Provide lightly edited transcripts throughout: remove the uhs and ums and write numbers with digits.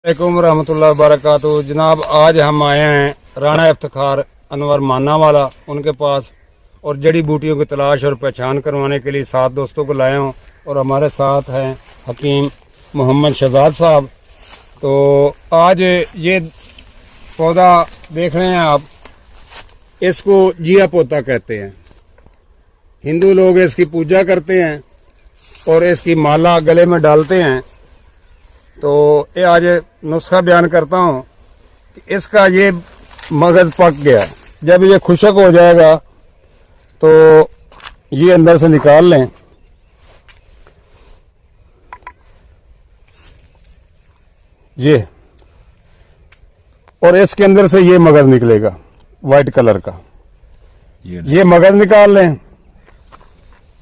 वालेकुम रहमतुल्लाहि व बरकातुहू। जनाब आज हम आए हैं राणा इफ्तिखार अनवर मानावाला उनके पास और जड़ी बूटियों की तलाश और पहचान करवाने के लिए 7 दोस्तों को लाए हूँ और हमारे साथ हैं हकीम मोहम्मद शहजाद साहब। तो आज ये पौधा देख रहे हैं आप, इसको जिया पोता कहते हैं। हिंदू लोग इसकी पूजा करते हैं और इसकी माला गले में डालते हैं। तो ये आज नुस्खा बयान करता हूँ कि इसका ये मगज पक गया, जब ये खुशक हो जाएगा तो ये अंदर से निकाल लें। ये और इसके अंदर से ये मगज निकलेगा वाइट कलर का। ये मगज निकाल लें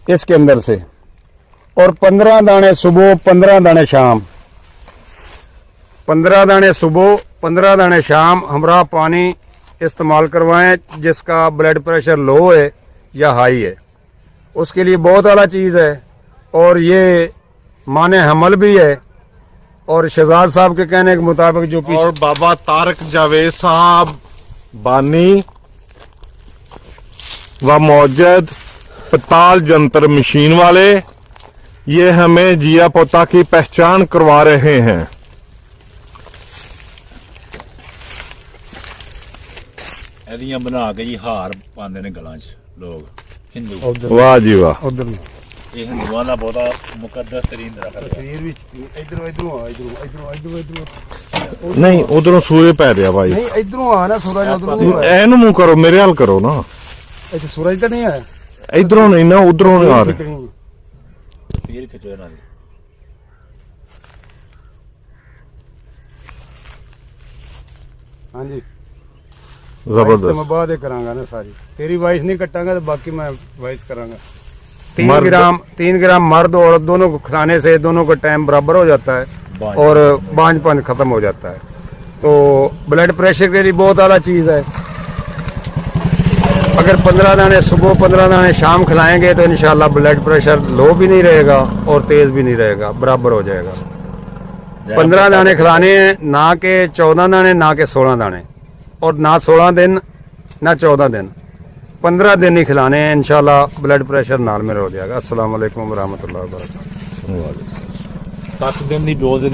इसके अंदर से और 15 दाने सुबह 15 दाने शाम, 15 दाने सुबह 15 दाने शाम हमरा पानी इस्तेमाल करवाएं। जिसका ब्लड प्रेशर लो है या हाई है उसके लिए बहुत आला चीज़ है और ये माने हमल भी है। और शहजाद साहब के कहने के मुताबिक जो और बाबा तारक जावेद साहब बानी व मौजद पताल जंतर मशीन वाले ये हमें जिया पोता की पहचान करवा रहे हैं। एदियां बना के जी हार पाते ने गलां च लोग हिंदू। वाह जी वाह। उधर ये हिंदुआं दा बहुत मुकद्दस तरीन दरख्त है। नहीं उधरों सूर्य पै रहा भाई। नहीं इधरों आ ना सूरज, उधरों एनु मुंह करो, मेरे हाल करो ना। ऐसे सूरज तो नहीं है, इधरों नहीं ना उधरों नहीं आ रहे। फिर खिचो ना हाँ जी जबरदस्त। मैं बाद करांगा ना सारी, तेरी वाइस नहीं कटांगा तो बाकी मैं वाइस करांगा। 3 ग्राम मर्द और दोनों को खाने से दोनों का टाइम बराबर हो जाता है और बांझपन खत्म हो जाता है। तो ब्लड प्रेशर के लिए बहुत आला चीज़ है। अगर 15 दाने सुबह 15 दाने शाम खिलाएंगे तो इंशाल्लाह ब्लड प्रेशर लो भी नहीं रहेगा और तेज भी नहीं रहेगा, बराबर हो जाएगा। 15 दाने खिलाने हैं, ना के 14 दाने, ना के 16 दाने, और ना 16 दिन ना 14 दिन, 15 दिन ही खिलाने हैं। इंशाल्लाह ब्लड प्रेशर नॉर्मल हो जाएगा। अस्सलाम वालेकुम रहमतुल्लाहि व बरकातुहू। 7 दिन की डोज